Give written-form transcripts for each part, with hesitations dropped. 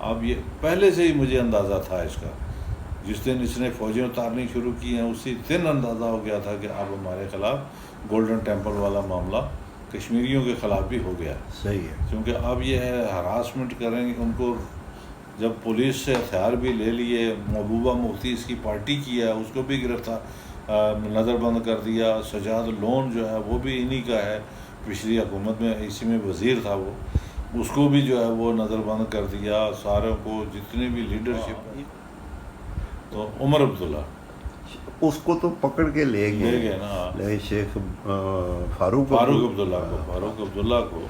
اب یہ پہلے سے ہی مجھے اندازہ تھا اس کا، جس دن اس نے فوجیں اتارنی شروع کی ہیں اسی دن اندازہ ہو گیا تھا کہ اب ہمارے خلاف گولڈن ٹیمپل والا معاملہ کشمیریوں کے خلاف بھی ہو گیا. صحیح ہے. کیونکہ اب یہ ہے ہراسمنٹ کریں گے ان کو. جب پولیس سے ہتھیار بھی لے لیے، محبوبہ مفتی اس کی پارٹی کی ہے، اس کو بھی گرفتار نظر بند کر دیا. سجاد لون جو ہے وہ بھی انہی کا ہے، پچھلی حکومت میں اسی میں وزیر تھا وہ، اس کو بھی جو ہے وہ نظر بند کر دیا. ساروں کو جتنے بھی لیڈرشپ. تو عمر عبداللہ اس کو تو پکڑ کے لے گئے نا، لیکن شیخ فاروق عبداللہ کو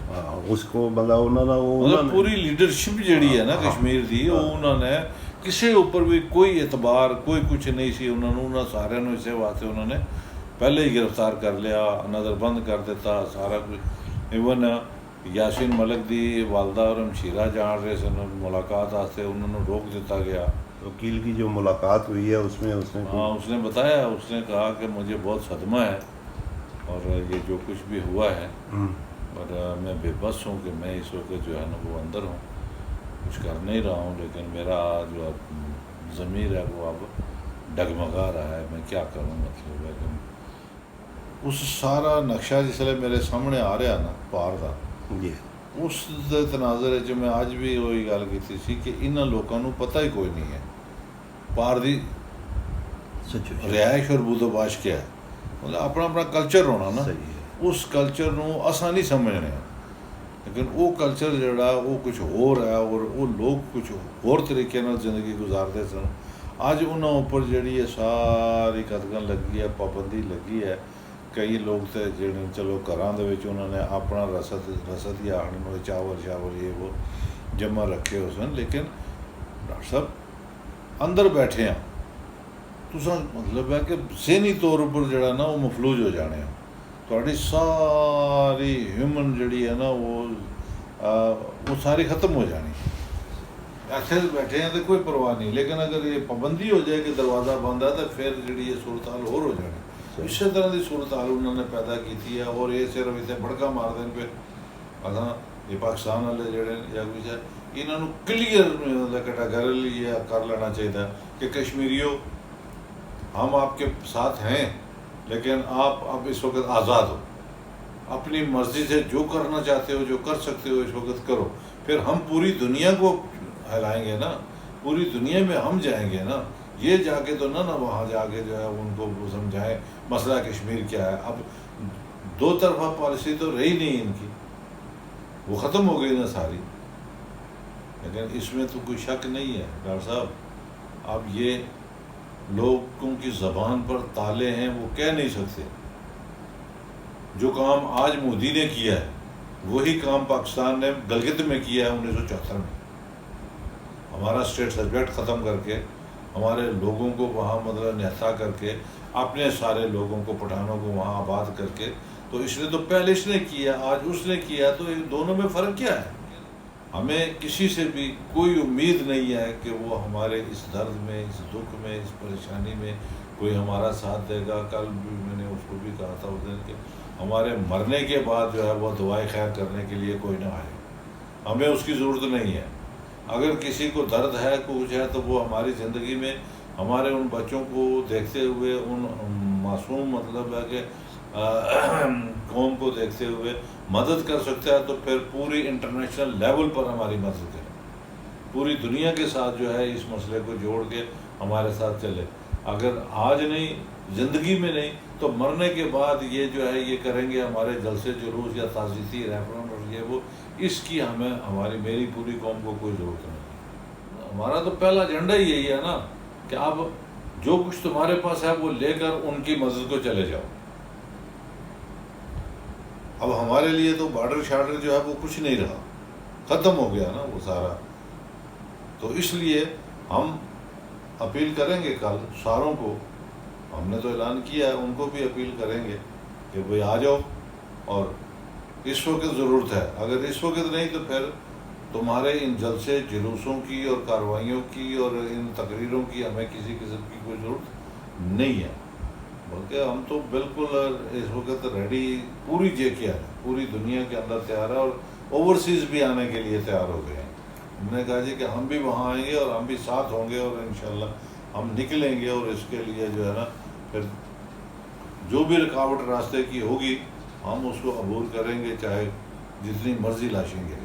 اس کو مطلب پوری لیڈرشپ جڑی ہے نا کشمیر دی، انہوں نے کسی اوپر بھی کوئی اعتبار کوئی کچھ نہیں سی. انہوں سارے اسے واسطے انہوں نے پہلے ہی گرفتار کر لیا، نظر بند کر دیتا سارا کچھ. ایون یاسین ملک دی والدہ اور ہمشیرہ جان رہے سن ملاقات واسطے، انہوں نے روک دیتا گیا. وکیل کی جو ملاقات ہوئی ہے اس میں اس نے بتایا، اس نے کہا کہ مجھے بہت صدمہ ہے اور یہ جو کچھ بھی ہوا ہے، اور میں بے بس ہوں کہ میں اس وقت جو ہے نا وہ اندر ہوں، کچھ کر نہیں رہا ہوں، لیکن میرا جو ضمیر ہے وہ اب ڈگمگا رہا ہے، میں کیا کروں. مطلب ہے کہ اس سارا نقشہ جسے میرے سامنے آ رہا نا پار کا، اس تناظر جو میں آج بھی وہی گل کی سی کہ انہوں لوگوں کو پتہ ہی کوئی نہیں ہے پار دی رہائش اور بود و باش کیا ہے. مطلب اپنا اپنا کلچر ہونا نا، اس کلچر نو اساں نہیں سمجھنے، لیکن وہ کلچر جڑا وہ کچھ اور ہے اور وہ لوگ کچھ اور طریقے نال زندگی گزارتے سن. اج انہوں اوپر جڑی ہے ساری قدغن لگی ہے، پابندی لگی ہے. کئی لوگ تھے جڑے چلو گھراں دے وچ انہوں نے اپنا رسد یا آخر چاول یہ وہ جمع رکھے ہو سن، لیکن ڈاکٹر صاحب اندر بیٹھے ہیں تساں مطلب ہے کہ ذہنی طور پر جڑا نا وہ مفلوج ہو جانے ہیں. تھوڑی ساری ہیومن جڑی ہے نا وہ ساری ختم ہو جانی. ایسے بیٹھے ہیں تو کوئی پرواہ نہیں، لیکن اگر یہ پابندی ہو جائے کہ دروازہ بند ہے تو پھر جڑی یہ صورتحال اور ہو جانی. اسی طرح کی صورتحال انہوں نے پیدا کی ہے. اور یہ صرف اسے بڑکا مار دیں پہ اصل یہ پاکستان والے جڑے یا کچھ ہے انہوں نے کلیئر کیٹاگریلی یہ کر لینا چاہیے کہ کشمیریوں ہم آپ کے ساتھ ہیں، لیکن آپ اب اس وقت آزاد ہو، اپنی مرضی سے جو کرنا چاہتے ہو جو کر سکتے ہو اس وقت کرو. پھر ہم پوری دنیا کو ہلائیں گے نا، پوری دنیا میں ہم جائیں گے نا. یہ جا کے تو نہ وہاں جا کے جو ہے ان کو سمجھائیں مسئلہ کشمیر کیا ہے. اب دو طرفہ پالیسی تو رہی نہیں ان کی، وہ ختم ہو گئی نا ساری. لیکن اس میں تو کوئی شک نہیں ہے ڈاکٹر صاحب، اب یہ لوگوں کی زبان پر تالے ہیں وہ کہہ نہیں سکتے. جو کام آج مودی نے کیا ہے وہی کام پاکستان نے گلگت میں کیا ہے 1974 میں. ہمارا اسٹیٹ سبجیکٹ ختم کر کے ہمارے لوگوں کو وہاں مطلب نہتا کر کے اپنے سارے لوگوں کو پٹھانوں کو وہاں آباد کر کے. تو اس نے تو پہلے اس نے کیا، آج اس نے کیا، تو دونوں میں فرق کیا ہے؟ ہمیں کسی سے بھی کوئی امید نہیں ہے کہ وہ ہمارے اس درد میں، اس دکھ میں، اس پریشانی میں کوئی ہمارا ساتھ دے گا. کل بھی میں نے اس کو بھی کہا تھا اس دن کہ ہمارے مرنے کے بعد جو ہے وہ دعائیں خیر کرنے کے لیے کوئی نہ آئے، ہمیں اس کی ضرورت نہیں ہے. اگر کسی کو درد ہے کچھ ہے تو وہ ہماری زندگی میں ہمارے ان بچوں کو دیکھتے ہوئے، ان معصوم مطلب ہے کہ قوم کو دیکھتے ہوئے مدد کر سکتا ہے. تو پھر پوری انٹرنیشنل لیول پر ہماری مدد کرے، پوری دنیا کے ساتھ جو ہے اس مسئلے کو جوڑ کے ہمارے ساتھ چلے. اگر آج نہیں، زندگی میں نہیں، تو مرنے کے بعد یہ جو ہے یہ کریں گے ہمارے جلسے جلوس یا تعزیتی ریفرنڈم اور یہ وہ، اس کی ہمیں میری پوری قوم کو کوئی ضرورت نہیں. ہمارا تو پہلا ایجنڈا ہی یہی ہے نا کہ اب جو کچھ تمہارے پاس ہے وہ لے کر ان کی مدد کو چلے جاؤ. اب ہمارے لیے تو بارڈر شارڈر جو ہے وہ کچھ نہیں رہا، ختم ہو گیا نا وہ سارا. تو اس لیے ہم اپیل کریں گے کل ساروں کو، ہم نے تو اعلان کیا ہے، ان کو بھی اپیل کریں گے کہ بھئی آ جاؤ. اور اس وقت ضرورت ہے، اگر اس وقت نہیں تو پھر تمہارے ان جلسے جلوسوں کی اور کارروائیوں کی اور ان تقریروں کی ہمیں کسی قسم کی کوئی ضرورت نہیں ہے. بلکہ ہم تو بالکل اس وقت ریڈی، پوری جے کے ہے، پوری دنیا کے اندر تیار ہے اور اوورسیز بھی آنے کے لیے تیار ہو گئے ہیں. ہم نے کہا جی کہ ہم بھی وہاں آئیں گے اور ہم بھی ساتھ ہوں گے اور انشاءاللہ ہم نکلیں گے، اور اس کے لیے جو ہے نا پھر جو بھی رکاوٹ راستے کی ہوگی ہم اس کو عبور کریں گے، چاہے جتنی مرضی لاشیں گریں۔